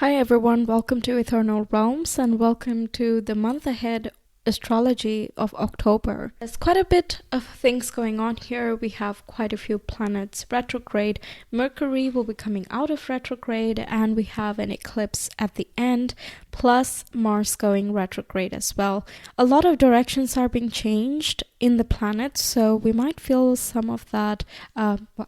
Hi everyone, welcome to Ethernal Realms and welcome to the month ahead astrology of October. There's quite a bit of things going on here. We have quite a few planets retrograde. Mercury will be coming out of retrograde and we have an eclipse at the end, plus Mars going retrograde as well. A lot of directions are being changed in the planets, so we might feel some of that,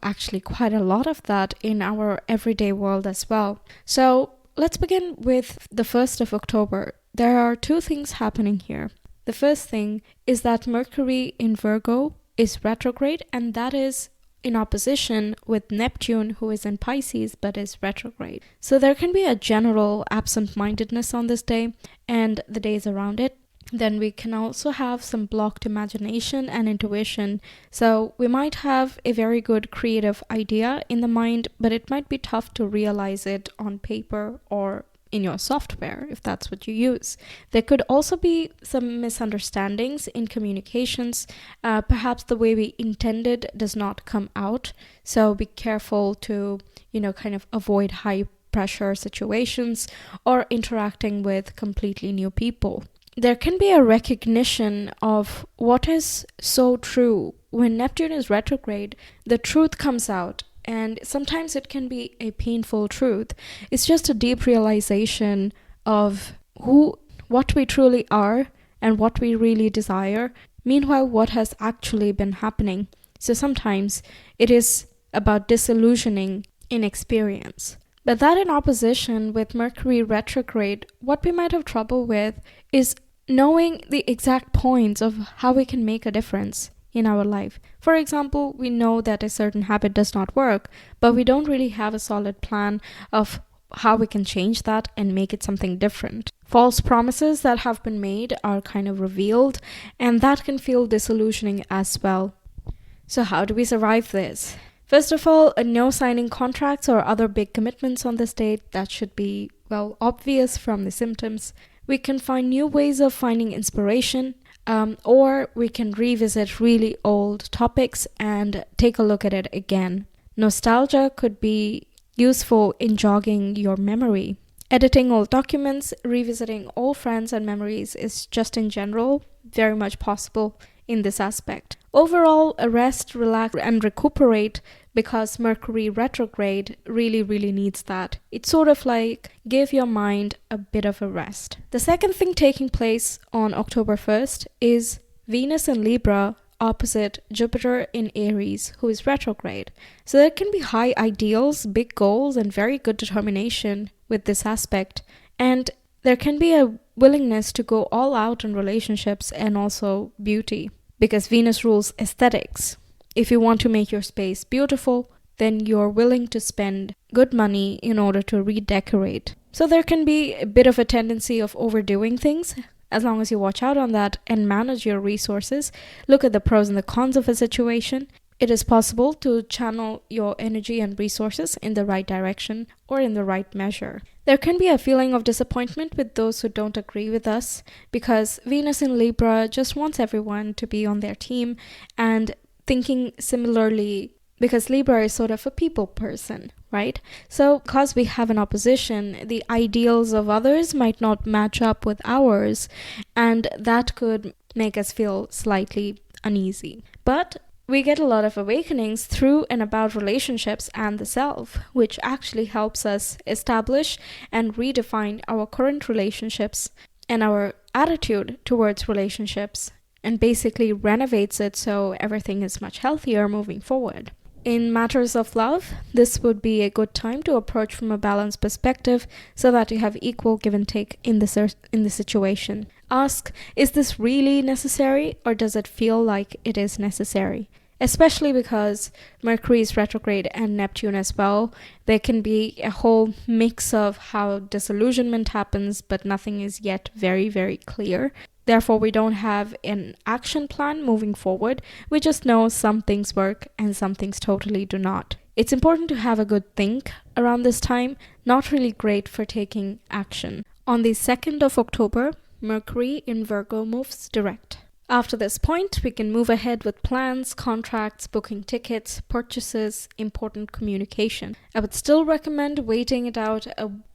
actually quite a lot of that in our everyday world as well. So let's begin with the 1st of October. There are two things happening here. The first thing is that Mercury in Virgo is retrograde, and that is in opposition with Neptune, who is in Pisces but is retrograde. So there can be a general absent-mindedness on this day and the days around it. Then we can also have some blocked imagination and intuition. So we might have a very good creative idea in the mind, but it might be tough to realize it on paper or in your software, if that's what you use. There could also be some misunderstandings in communications. Perhaps the way we intended does not come out. So be careful to, kind of avoid high pressure situations or interacting with completely new people. There can be a recognition of what is so true. When Neptune is retrograde, the truth comes out, and sometimes it can be a painful truth. It's just a deep realization of what we truly are and what we really desire, meanwhile what has actually been happening. So sometimes it is about disillusioning in experience. But that in opposition with Mercury retrograde, what we might have trouble with is knowing the exact points of how we can make a difference in our life. For example, we know that a certain habit does not work, but we don't really have a solid plan of how we can change that and make it something different. False promises that have been made are kind of revealed, and that can feel disillusioning as well. So how do we survive this? First of all, no signing contracts or other big commitments on this date. That should be, obvious from the symptoms. We can find new ways of finding inspiration, or we can revisit really old topics and take a look at it again. Nostalgia could be useful in jogging your memory. Editing old documents, revisiting old friends and memories is just in general very much possible in this aspect. Overall, rest, relax, and recuperate, because Mercury retrograde really needs that. It's sort of like give your mind a bit of a rest. The second thing taking place on October 1st is Venus in Libra opposite Jupiter in Aries, who is retrograde. So there can be high ideals, big goals, and very good determination with this aspect. And there can be a willingness to go all out in relationships and also beauty, because Venus rules aesthetics. If you want to make your space beautiful, then you're willing to spend good money in order to redecorate. So there can be a bit of a tendency of overdoing things. As long as you watch out on that and manage your resources, look at the pros and the cons of a situation, it is possible to channel your energy and resources in the right direction or in the right measure. There can be a feeling of disappointment with those who don't agree with us, because Venus in Libra just wants everyone to be on their team and thinking similarly, because Libra is sort of a people person, right? So because we have an opposition, the ideals of others might not match up with ours, and that could make us feel slightly uneasy. But we get a lot of awakenings through and about relationships and the self, which actually helps us establish and redefine our current relationships and our attitude towards relationships, and basically renovates it so everything is much healthier moving forward. In matters of love, this would be a good time to approach from a balanced perspective so that you have equal give and take in the situation. Ask, is this really necessary, or does it feel like it is necessary? Especially because Mercury is retrograde and Neptune as well. There can be a whole mix of how disillusionment happens, but nothing is yet very clear. Therefore, we don't have an action plan moving forward. We just know some things work and some things totally do not. It's important to have a good think around this time, not really great for taking action. On the 2nd of October, Mercury in Virgo moves direct. After this point, we can move ahead with plans, contracts, booking tickets, purchases, important communication. I would still recommend waiting it out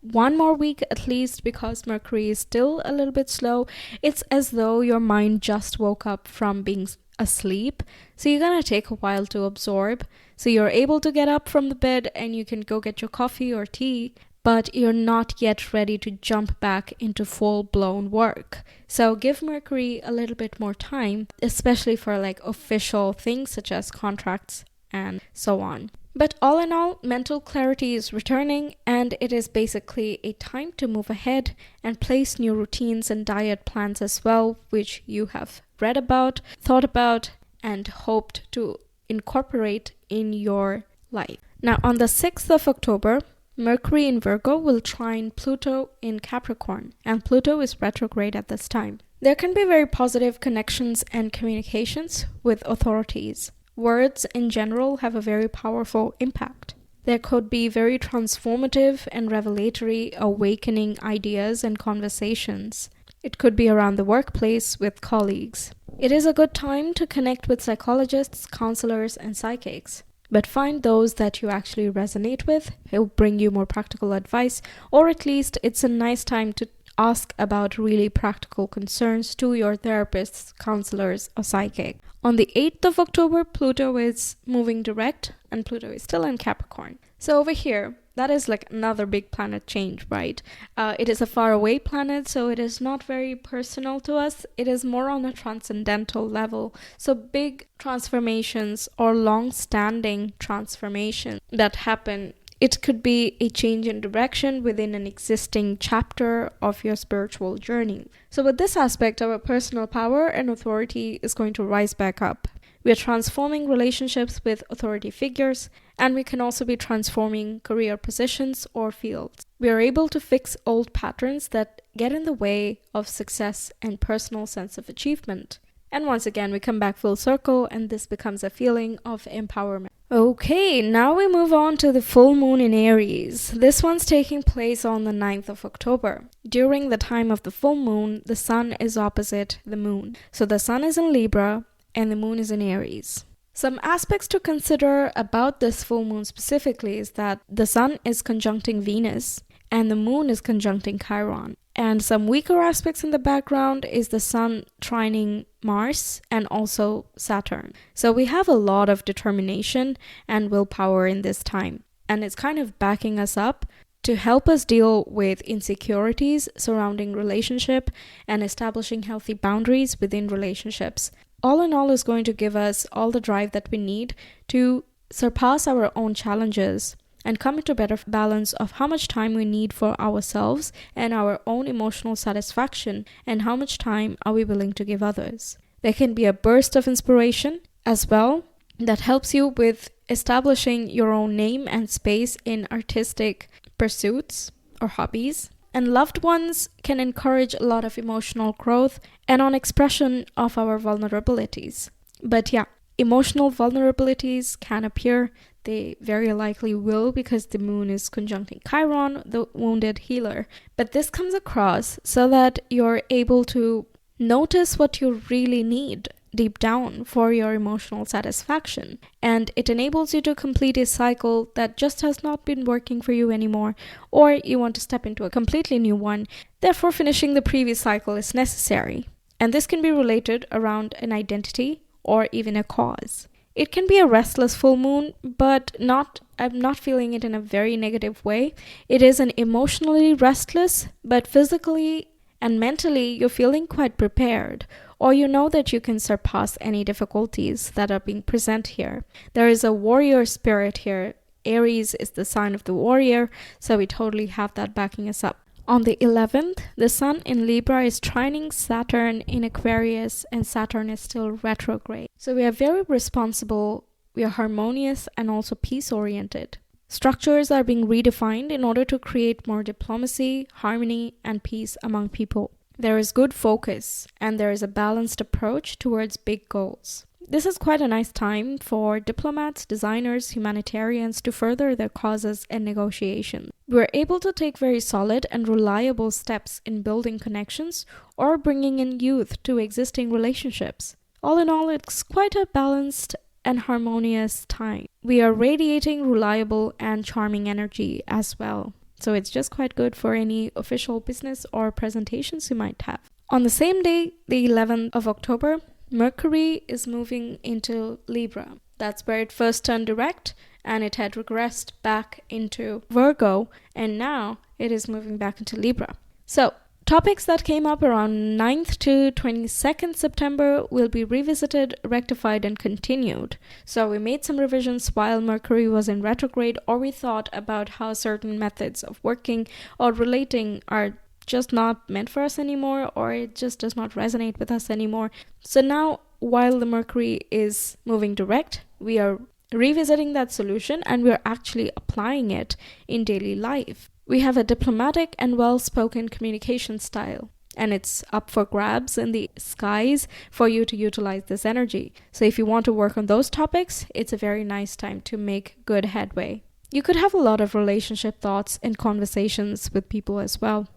one more week at least, because Mercury is still a little bit slow. It's as though your mind just woke up from being asleep, so you're gonna take a while to absorb. So you're able to get up from the bed and you can go get your coffee or tea, but you're not yet ready to jump back into full-blown work. So give Mercury a little bit more time, especially for like official things such as contracts and so on. But all in all, mental clarity is returning, and it is basically a time to move ahead and place new routines and diet plans as well, which you have read about, thought about, and hoped to incorporate in your life. Now, on the 6th of October, Mercury in Virgo will trine Pluto in Capricorn, and Pluto is retrograde at this time. There can be very positive connections and communications with authorities. Words in general have a very powerful impact. There could be very transformative and revelatory, awakening ideas and conversations. It could be around the workplace with colleagues. It is a good time to connect with psychologists, counselors, and psychics. But find those that you actually resonate with, who bring you more practical advice, or at least it's a nice time to ask about really practical concerns to your therapists, counselors, or psychic. On the 8th of October, Pluto is moving direct, and Pluto is still in Capricorn. So over here, that is like another big planet change, right? It is a faraway planet, so it is not very personal to us. It is more on a transcendental level. So big transformations or long-standing transformations that happen, it could be a change in direction within an existing chapter of your spiritual journey. So with this aspect, our personal power and authority is going to rise back up. We are transforming relationships with authority figures, and we can also be transforming career positions or fields. We are able to fix old patterns that get in the way of success and personal sense of achievement. And once again, we come back full circle, and this becomes a feeling of empowerment. Okay, now we move on to the full moon in Aries. This one's taking place on the 9th of October. During the time of the full moon, the sun is opposite the moon. So the sun is in Libra, and the moon is in Aries. Some aspects to consider about this full moon specifically is that the sun is conjuncting Venus and the moon is conjuncting Chiron. And some weaker aspects in the background is the sun trining Mars and also Saturn. So we have a lot of determination and willpower in this time. And it's kind of backing us up to help us deal with insecurities surrounding relationship and establishing healthy boundaries within relationships. All in all is going to give us all the drive that we need to surpass our own challenges and come into better balance of how much time we need for ourselves and our own emotional satisfaction, and how much time are we willing to give others. There can be a burst of inspiration as well that helps you with establishing your own name and space in artistic pursuits or hobbies. And loved ones can encourage a lot of emotional growth and on expression of our vulnerabilities. But yeah, emotional vulnerabilities can appear. They very likely will, because the moon is conjuncting Chiron, the wounded healer. But this comes across so that you're able to notice what you really need deep down for your emotional satisfaction, and it enables you to complete a cycle that just has not been working for you anymore, or you want to step into a completely new one. Therefore, finishing the previous cycle is necessary, and this can be related around an identity or even a cause. It can be a restless full moon, but I'm not feeling it in a very negative way. It is an emotionally restless, but physically and mentally you're feeling quite prepared, or you know that you can surpass any difficulties that are being present here. There is a warrior spirit here. Aries is the sign of the warrior, so we totally have that backing us up. On the 11th, the sun in Libra is trining Saturn in Aquarius, and Saturn is still retrograde. So we are very responsible, we are harmonious, and also peace-oriented. Structures are being redefined in order to create more diplomacy, harmony, and peace among people. There is good focus, and there is a balanced approach towards big goals. This is quite a nice time for diplomats, designers, humanitarians to further their causes and negotiations. We're able to take very solid and reliable steps in building connections or bringing in youth to existing relationships. All in all, it's quite a balanced and harmonious time. We are radiating reliable and charming energy as well. So it's just quite good for any official business or presentations you might have. On the same day, the 11th of October, Mercury is moving into Libra. That's where it first turned direct and it had regressed back into Virgo, and now it is moving back into Libra. So, topics that came up around 9th to 22nd September will be revisited, rectified, and continued. So we made some revisions while Mercury was in retrograde, or we thought about how certain methods of working or relating are just not meant for us anymore, or it just does not resonate with us anymore. So now, while the Mercury is moving direct, we are revisiting that solution and we're actually applying it in daily life. We have a diplomatic and well-spoken communication style, and it's up for grabs in the skies for you to utilize this energy. So if you want to work on those topics, it's a very nice time to make good headway. You could have a lot of relationship thoughts and conversations with people as well.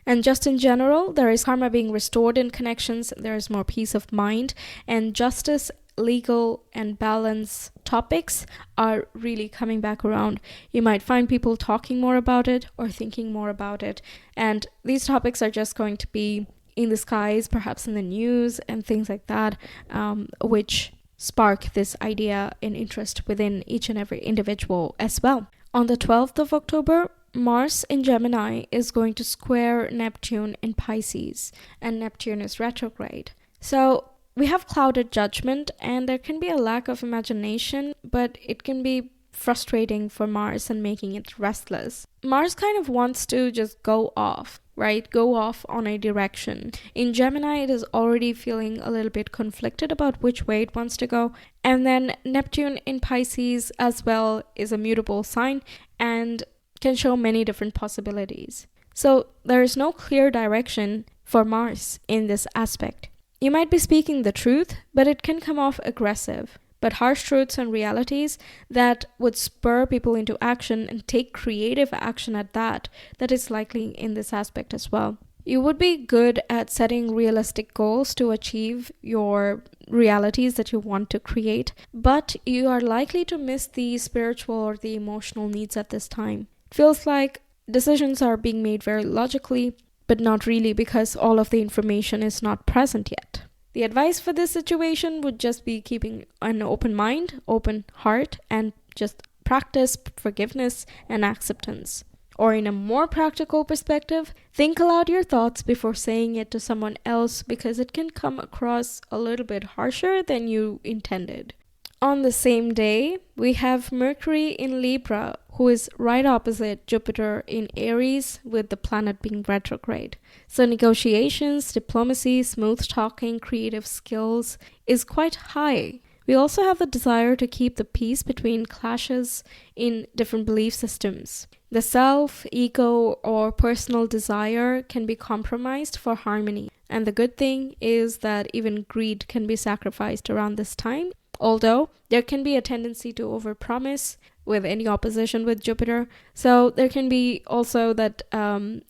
And just in general, there is karma being restored in connections, there is more peace of mind, and justice, legal, and balance topics are really coming back around. You might find people talking more about it or thinking more about it. And these topics are just going to be in the skies, perhaps in the news and things like that, which spark this idea and interest within each and every individual as well. On the 12th of October, Mars in Gemini is going to square Neptune in Pisces, and Neptune is retrograde. So we have clouded judgment, and there can be a lack of imagination, but it can be frustrating for Mars and making it restless. Mars kind of wants to just go off, right? Go off on a direction. In Gemini, it is already feeling a little bit conflicted about which way it wants to go. And then Neptune in Pisces as well is a mutable sign and can show many different possibilities. So there is no clear direction for Mars in this aspect. You might be speaking the truth, but it can come off aggressive. But harsh truths and realities that would spur people into action and take creative action at that is likely in this aspect as well. You would be good at setting realistic goals to achieve your realities that you want to create, but you are likely to miss the spiritual or the emotional needs at this time. It feels like decisions are being made very logically, but not really, because all of the information is not present yet. The advice for this situation would just be keeping an open mind, open heart, and just practice forgiveness and acceptance. Or in a more practical perspective, think aloud your thoughts before saying it to someone else, because it can come across a little bit harsher than you intended. On the same day, we have Mercury in Libra, who is right opposite Jupiter in Aries, with the planet being retrograde. So negotiations, diplomacy, smooth talking, creative skills is quite high. We also have the desire to keep the peace between clashes in different belief systems. The self, ego, or personal desire can be compromised for harmony. And the good thing is that even greed can be sacrificed around this time. Although there can be a tendency to overpromise with any opposition with Jupiter. So there can be also that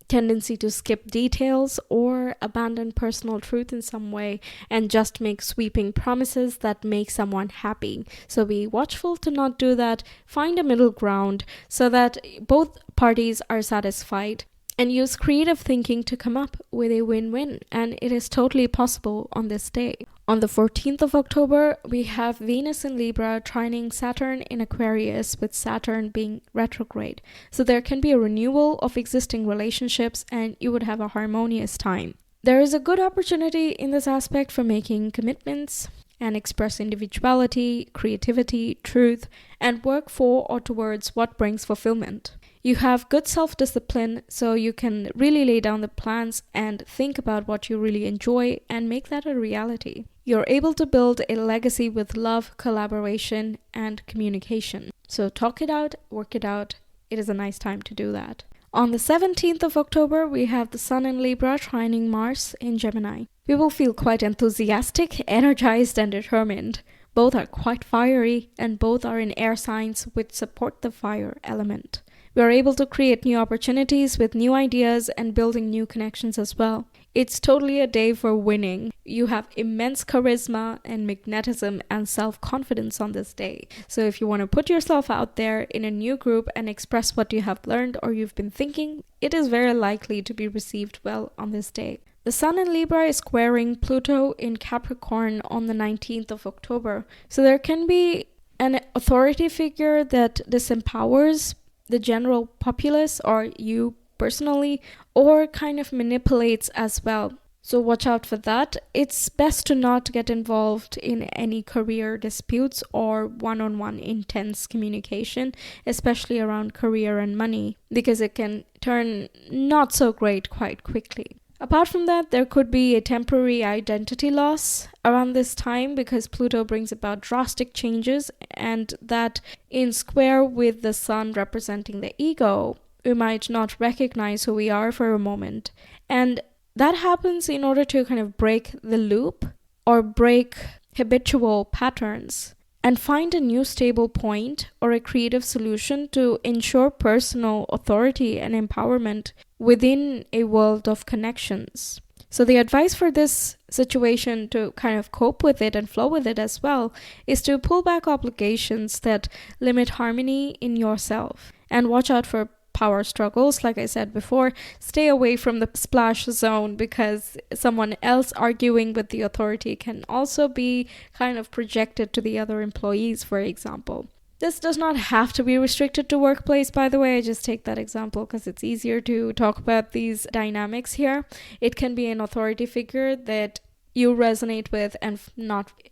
tendency to skip details or abandon personal truth in some way and just make sweeping promises that make someone happy. So be watchful to not do that. Find a middle ground so that both parties are satisfied. And use creative thinking to come up with a win-win. And it is totally possible on this day. On the 14th of October, we have Venus in Libra trining Saturn in Aquarius, with Saturn being retrograde. So there can be a renewal of existing relationships and you would have a harmonious time. There is a good opportunity in this aspect for making commitments and express individuality, creativity, truth, and work for or towards what brings fulfillment. You have good self-discipline, so you can really lay down the plans and think about what you really enjoy and make that a reality. You're able to build a legacy with love, collaboration, and communication. So talk it out, work it out. It is a nice time to do that. On the 17th of October, we have the Sun in Libra trining Mars in Gemini. We will feel quite enthusiastic, energized, and determined. Both are quite fiery, and both are in air signs which support the fire element. We are able to create new opportunities with new ideas and building new connections as well. It's totally a day for winning. You have immense charisma and magnetism and self-confidence on this day. So if you want to put yourself out there in a new group and express what you have learned or you've been thinking, it is very likely to be received well on this day. The Sun in Libra is squaring Pluto in Capricorn on the 19th of October. So there can be an authority figure that disempowers the general populace or you personally, or kind of manipulates as well. So watch out for that. It's best to not get involved in any career disputes or one-on-one intense communication, especially around career and money, because it can turn not so great quite quickly. Apart from that, there could be a temporary identity loss around this time because Pluto brings about drastic changes, and that in square with the Sun representing the ego, we might not recognize who we are for a moment. And that happens in order to kind of break the loop or break habitual patterns and find a new stable point or a creative solution to ensure personal authority and empowerment within a world of connections. So the advice for this situation to kind of cope with it and flow with it as well is to pull back obligations that limit harmony in yourself and watch out for power struggles. Like I said before, stay away from the splash zone because someone else arguing with the authority can also be kind of projected to the other employees, for example. This does not have to be restricted to workplace, by the way. I just take that example because it's easier to talk about these dynamics here. It can be an authority figure that you resonate with and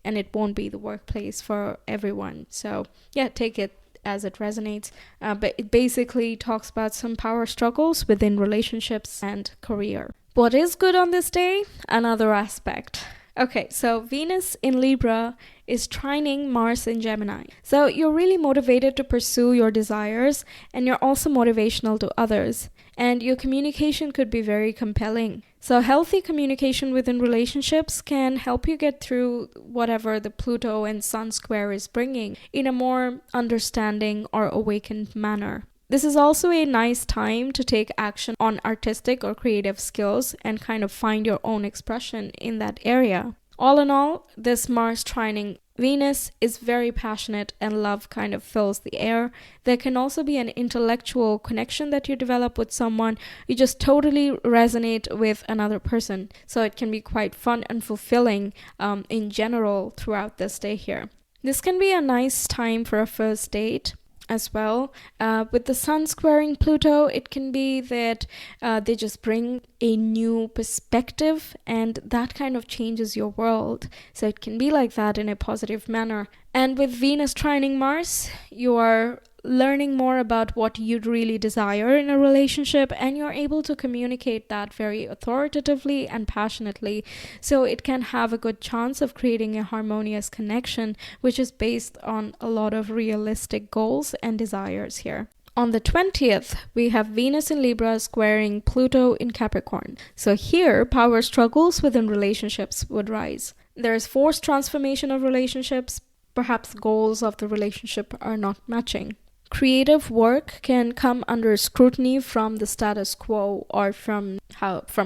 it won't be the workplace for everyone. So yeah, take it as it resonates, but it basically talks about some power struggles within relationships and career. What is good on this day? Another aspect. Okay, so Venus in Libra is trining Mars in Gemini. So you're really motivated to pursue your desires, and you're also motivational to others. And your communication could be very compelling. So healthy communication within relationships can help you get through whatever the Pluto and Sun square is bringing in a more understanding or awakened manner. This is also a nice time to take action on artistic or creative skills and kind of find your own expression in that area. All in all, this Mars trining Venus is very passionate and love kind of fills the air. There can also be an intellectual connection that you develop with someone. You just totally resonate with another person. So it can be quite fun and fulfilling in general throughout this day here. This can be a nice time for a first date as well. With the Sun squaring Pluto, it can be that they just bring a new perspective and that kind of changes your world. So it can be like that in a positive manner. And with Venus trining Mars, you are learning more about what you'd really desire in a relationship, and you're able to communicate that very authoritatively and passionately. So it can have a good chance of creating a harmonious connection, which is based on a lot of realistic goals and desires here. On the 20th, we have Venus in Libra squaring Pluto in Capricorn. So here, power struggles within relationships would rise. There's forced transformation of relationships. Perhaps goals of the relationship are not matching. Creative work can come under scrutiny from the status quo or from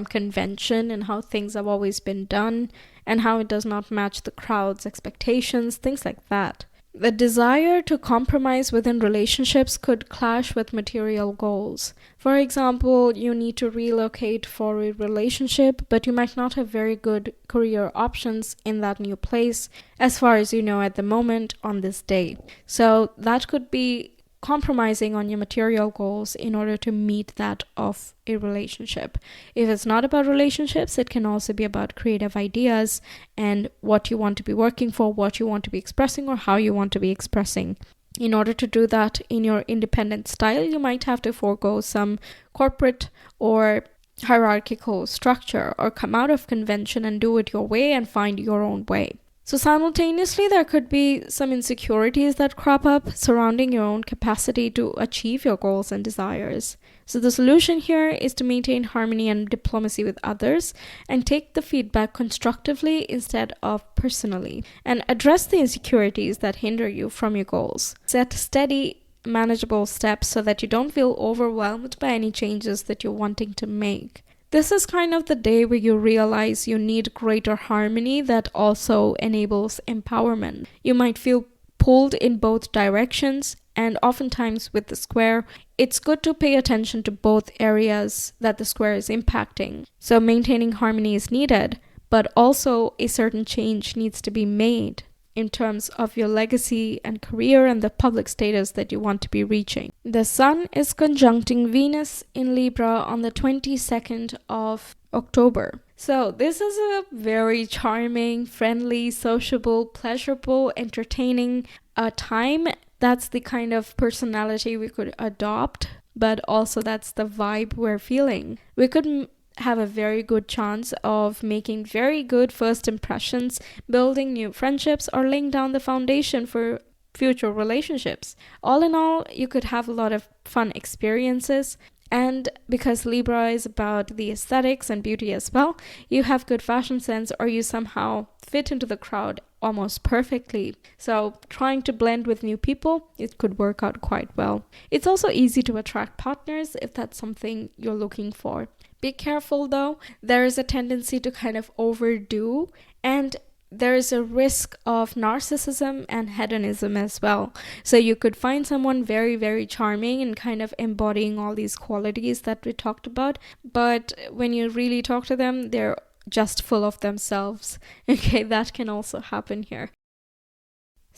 convention and how things have always been done and how it does not match the crowd's expectations, things like that. The desire to compromise within relationships could clash with material goals. For example, you need to relocate for a relationship, but you might not have very good career options in that new place, as far as you know at the moment on this day. So that could be compromising on your material goals in order to meet that of a relationship. If it's not about relationships, it can also be about creative ideas and what you want to be working for, what you want to be expressing, or how you want to be expressing. In order to do that in your independent style, you might have to forego some corporate or hierarchical structure or come out of convention and do it your way and find your own way. So simultaneously, there could be some insecurities that crop up surrounding your own capacity to achieve your goals and desires. So the solution here is to maintain harmony and diplomacy with others and take the feedback constructively instead of personally, and address the insecurities that hinder you from your goals. Set steady, manageable steps so that you don't feel overwhelmed by any changes that you're wanting to make. This is kind of the day where you realize you need greater harmony that also enables empowerment. You might feel pulled in both directions, and oftentimes with the square, it's good to pay attention to both areas that the square is impacting. So maintaining harmony is needed, but also a certain change needs to be made in terms of your legacy and career and the public status that you want to be reaching. The Sun is conjuncting Venus in Libra on the 22nd of October. So this is a very charming, friendly, sociable, pleasurable, entertaining time. That's the kind of personality we could adopt, but also that's the vibe we're feeling. We could have a very good chance of making very good first impressions, building new friendships, or laying down the foundation for future relationships. All in all, you could have a lot of fun experiences. And because Libra is about the aesthetics and beauty as well, you have good fashion sense, or you somehow fit into the crowd almost perfectly. So trying to blend with new people, it could work out quite well. It's also easy to attract partners if that's something you're looking for. Be careful though, there is a tendency to kind of overdo, and there is a risk of narcissism and hedonism as well. So you could find someone very, very charming and kind of embodying all these qualities that we talked about, but when you really talk to them, they're just full of themselves. Okay, that can also happen here.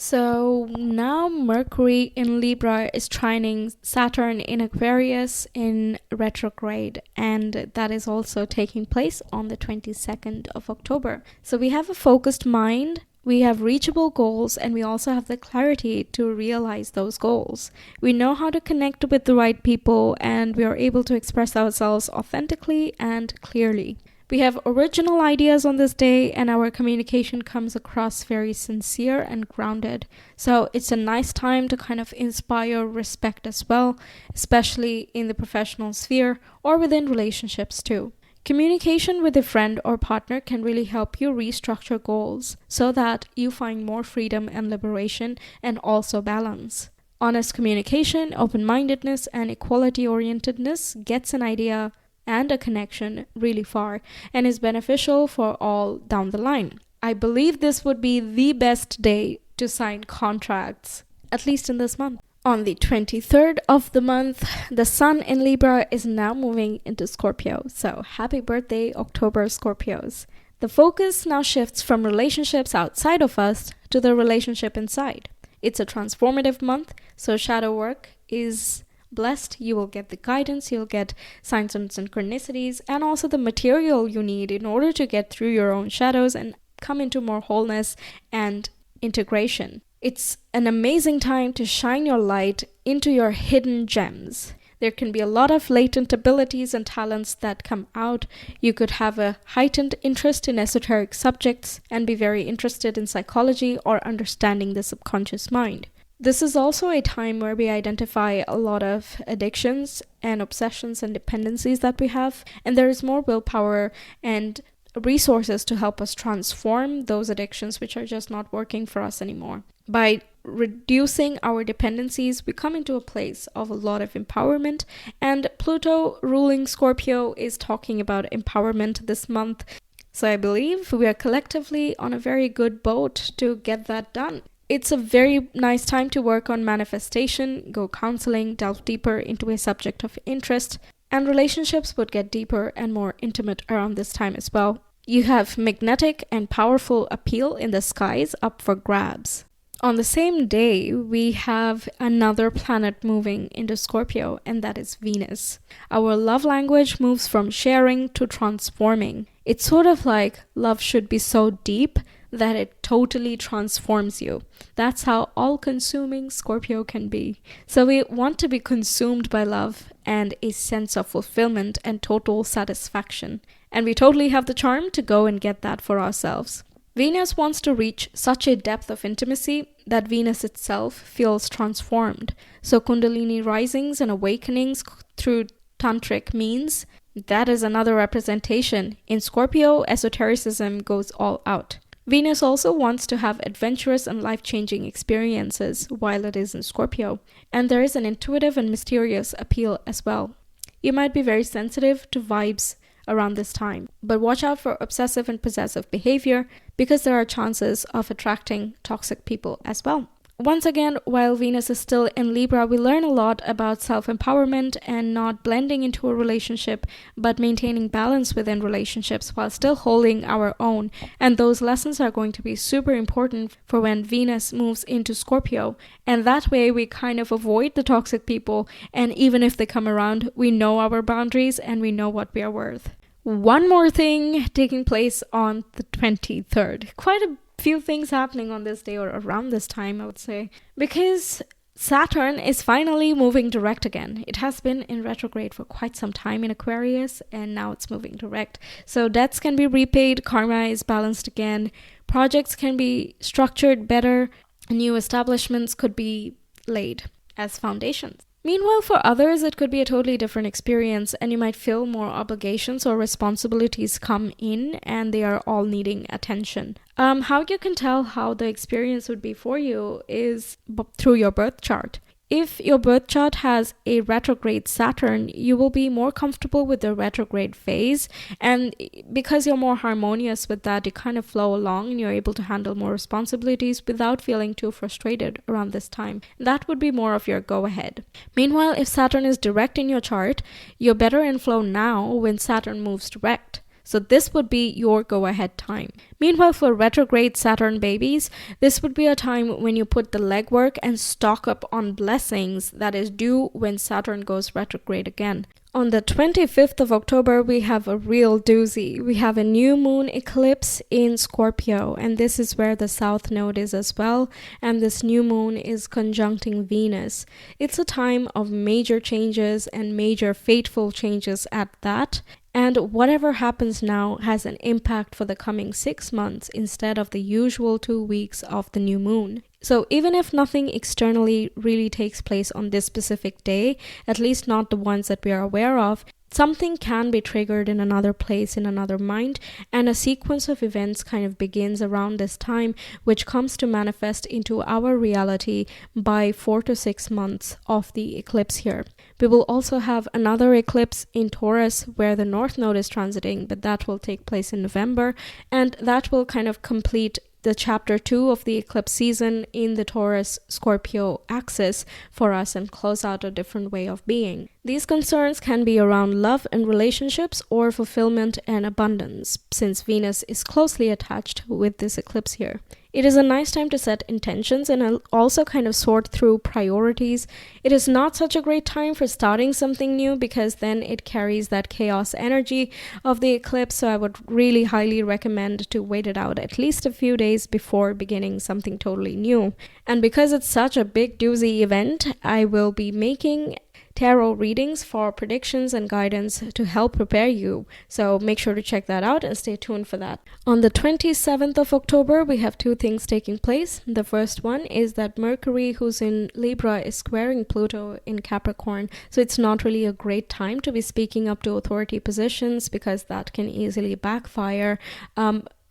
So now Mercury in Libra is trining Saturn in Aquarius in retrograde, and that is also taking place on the 22nd of October. So we have a focused mind, we have reachable goals, and we also have the clarity to realize those goals. We know how to connect with the right people, and we are able to express ourselves authentically and clearly. We have original ideas on this day, and our communication comes across very sincere and grounded. So it's a nice time to kind of inspire respect as well, especially in the professional sphere or within relationships too. Communication with a friend or partner can really help you restructure goals so that you find more freedom and liberation and also balance. Honest communication, open-mindedness, and equality-orientedness gets an idea and a connection really far and is beneficial for all down the line. I believe this would be the best day to sign contracts, at least in this month. On the 23rd of the month, the Sun in Libra is now moving into Scorpio. So happy birthday, October Scorpios. The focus now shifts from relationships outside of us to the relationship inside. It's a transformative month, so shadow work is blessed. You will get the guidance, you'll get signs and synchronicities, and also the material you need in order to get through your own shadows and come into more wholeness and integration. It's an amazing time to shine your light into your hidden gems. There can be a lot of latent abilities and talents that come out. You could have a heightened interest in esoteric subjects and be very interested in psychology or understanding the subconscious mind. This is also a time where we identify a lot of addictions and obsessions and dependencies that we have, and there is more willpower and resources to help us transform those addictions which are just not working for us anymore. By reducing our dependencies, we come into a place of a lot of empowerment, and Pluto ruling Scorpio is talking about empowerment this month. So I believe we are collectively on a very good boat to get that done. It's a very nice time to work on manifestation, go counseling, delve deeper into a subject of interest, and relationships would get deeper and more intimate around this time as well. You have magnetic and powerful appeal in the skies up for grabs. On the same day, we have another planet moving into Scorpio, and that is Venus. Our love language moves from sharing to transforming. It's sort of like love should be so deep that it totally transforms you. That's how all-consuming Scorpio can be. So we want to be consumed by love and a sense of fulfillment and total satisfaction. And we totally have the charm to go and get that for ourselves. Venus wants to reach such a depth of intimacy that Venus itself feels transformed. So Kundalini risings and awakenings through tantric means, that is another representation. In Scorpio, esotericism goes all out. Venus also wants to have adventurous and life-changing experiences while it is in Scorpio, and there is an intuitive and mysterious appeal as well. You might be very sensitive to vibes around this time, but watch out for obsessive and possessive behavior because there are chances of attracting toxic people as well. Once again, while Venus is still in Libra, we learn a lot about self-empowerment and not blending into a relationship, but maintaining balance within relationships while still holding our own. And those lessons are going to be super important for when Venus moves into Scorpio. And that way we kind of avoid the toxic people. And even if they come around, we know our boundaries and we know what we are worth. One more thing taking place on the 23rd. Quite a few things happening on this day or around this time, I would say, because Saturn is finally moving direct again. It has been in retrograde for quite some time in Aquarius, and now it's moving direct. So debts can be repaid, karma is balanced again, projects can be structured better, new establishments could be laid as foundations. Meanwhile, for others, it could be a totally different experience, and you might feel more obligations or responsibilities come in, and they are all needing attention. How you can tell how the experience would be for you is through your birth chart. If your birth chart has a retrograde Saturn, you will be more comfortable with the retrograde phase, and because you're more harmonious with that, you kind of flow along and you're able to handle more responsibilities without feeling too frustrated around this time. That would be more of your go-ahead. Meanwhile, if Saturn is direct in your chart, you're better in flow now when Saturn moves direct. So this would be your go-ahead time. Meanwhile, for retrograde Saturn babies, this would be a time when you put the legwork and stock up on blessings that is due when Saturn goes retrograde again. On the 25th of October, we have a real doozy. We have a new moon eclipse in Scorpio, and this is where the South Node is as well, and this new moon is conjuncting Venus. It's a time of major changes and major fateful changes at that. And whatever happens now has an impact for the coming 6 months instead of the usual 2 weeks of the new moon. So even if nothing externally really takes place on this specific day, at least not the ones that we are aware of, something can be triggered in another place, in another mind, and a sequence of events kind of begins around this time, which comes to manifest into our reality by 4 to 6 months of the eclipse here. We will also have another eclipse in Taurus where the North Node is transiting, but that will take place in November, and that will kind of complete the chapter 2 of the eclipse season in the Taurus-Scorpio axis for us and close out a different way of being. These concerns can be around love and relationships or fulfillment and abundance, since Venus is closely attached with this eclipse here. It is a nice time to set intentions and also kind of sort through priorities. It is not such a great time for starting something new because then it carries that chaos energy of the eclipse, so I would really highly recommend to wait it out at least a few days before beginning something totally new. And because it's such a big doozy event, I will be making tarot readings for predictions and guidance to help prepare you. So make sure to check that out and stay tuned for that. On the 27th of October, we have 2 things taking place. The first one is that Mercury, who's in Libra, is squaring Pluto in Capricorn. So it's not really a great time to be speaking up to authority positions because that can easily backfire.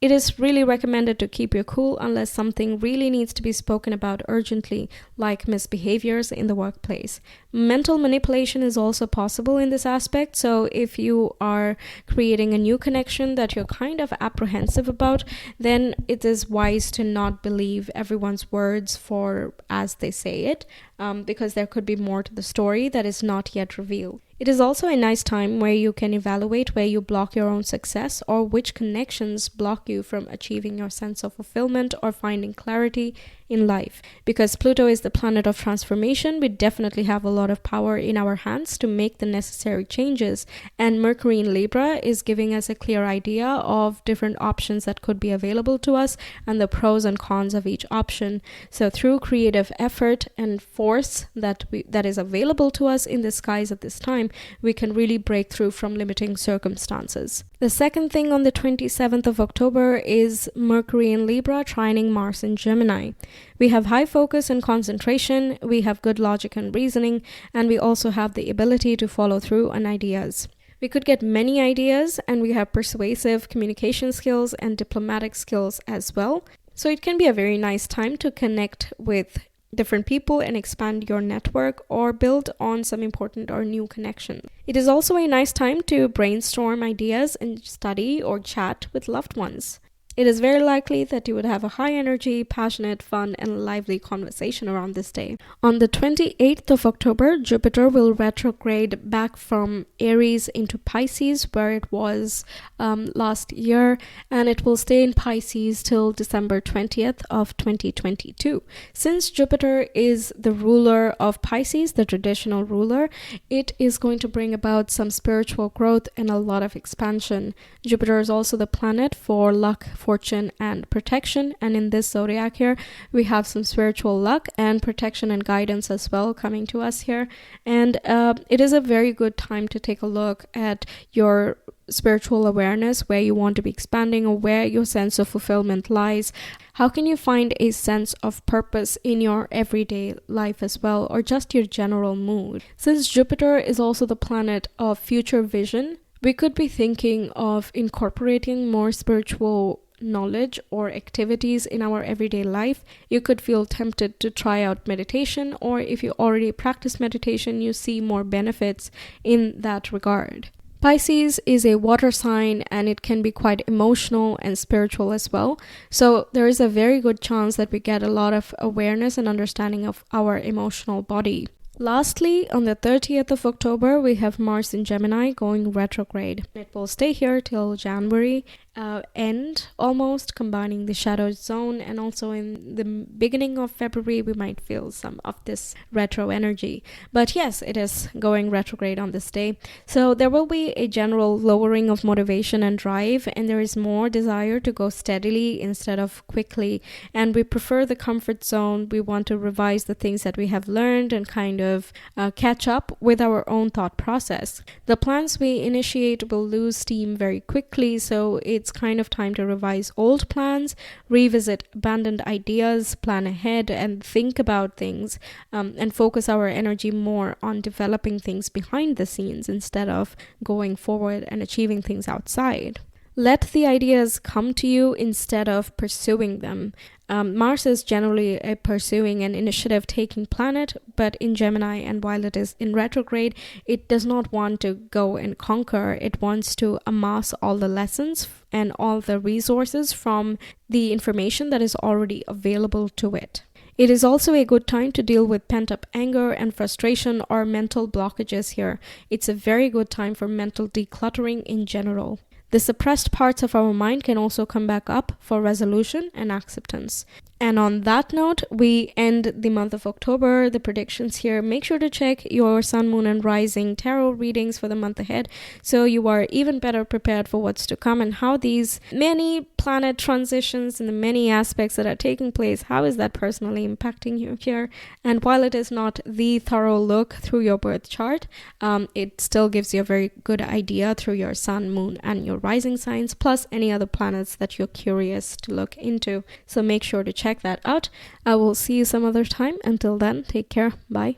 It is really recommended to keep your cool unless something really needs to be spoken about urgently, like misbehaviors in the workplace. Mental manipulation is also possible in this aspect, so if you are creating a new connection that you're kind of apprehensive about, then it is wise to not believe everyone's words for as they say it, because there could be more to the story that is not yet revealed. It is also a nice time where you can evaluate where you block your own success or which connections block you from achieving your sense of fulfillment or finding clarity in life. Because Pluto is the planet of transformation, we definitely have a lot of power in our hands to make the necessary changes. And Mercury in Libra is giving us a clear idea of different options that could be available to us and the pros and cons of each option. So through creative effort and force that is available to us in the skies at this time, we can really break through from limiting circumstances. The second thing on the 27th of October is Mercury in Libra trining Mars in Gemini. We have high focus and concentration, we have good logic and reasoning, and we also have the ability to follow through on ideas. We could get many ideas, and we have persuasive communication skills and diplomatic skills as well. So it can be a very nice time to connect with different people and expand your network or build on some important or new connections. It is also a nice time to brainstorm ideas and study or chat with loved ones. It is very likely that you would have a high energy, passionate, fun, and lively conversation around this day. On the 28th of October, Jupiter will retrograde back from Aries into Pisces, where it was last year, and it will stay in Pisces till December 20th of 2022. Since Jupiter is the ruler of Pisces, the traditional ruler, it is going to bring about some spiritual growth and a lot of expansion. Jupiter is also the planet for luck, fortune, and protection, and in this zodiac here we have some spiritual luck and protection and guidance as well coming to us here. And it is a very good time to take a look at your spiritual awareness, where you want to be expanding or where your sense of fulfillment lies. How can you find a sense of purpose in your everyday life as well, or just your general mood? Since Jupiter is also the planet of future vision, we could be thinking of incorporating more spiritual knowledge or activities in our everyday life. You could feel tempted to try out meditation, or if you already practice meditation, you see more benefits in that regard. Pisces is a water sign, and it can be quite emotional and spiritual as well. So there is a very good chance that we get a lot of awareness and understanding of our emotional body. Lastly, on the 30th of October, we have Mars in Gemini going retrograde. It will stay here till January end, almost combining the shadow zone, and also in the beginning of February we might feel some of this retro energy. But yes, it is going retrograde on this day, so there will be a general lowering of motivation and drive, and there is more desire to go steadily instead of quickly, and we prefer the comfort zone. We want to revise the things that we have learned and kind of catch up with our own thought process. The plans we initiate will lose steam very quickly, so it's kind of time to revise old plans, revisit abandoned ideas, plan ahead, and think about things, and focus our energy more on developing things behind the scenes instead of going forward and achieving things outside. Let the ideas come to you instead of pursuing them. Mars is generally a pursuing and initiative-taking planet, but in Gemini, and while it is in retrograde, it does not want to go and conquer. It wants to amass all the lessons and all the resources from the information that is already available to it. It is also a good time to deal with pent-up anger and frustration or mental blockages here. It's a very good time for mental decluttering in general. The suppressed parts of our mind can also come back up for resolution and acceptance. And on that note, we end the month of October, the predictions here. Make sure to check your sun, moon, and rising tarot readings for the month ahead, so you are even better prepared for what's to come and how these many planet transitions and the many aspects that are taking place, how is that personally impacting you here. And while it is not the thorough look through your birth chart, it still gives you a very good idea through your sun, moon, and your rising signs, plus any other planets that you're curious to look into. So make sure to check that out. I will see you some other time. Until then, take care. Bye.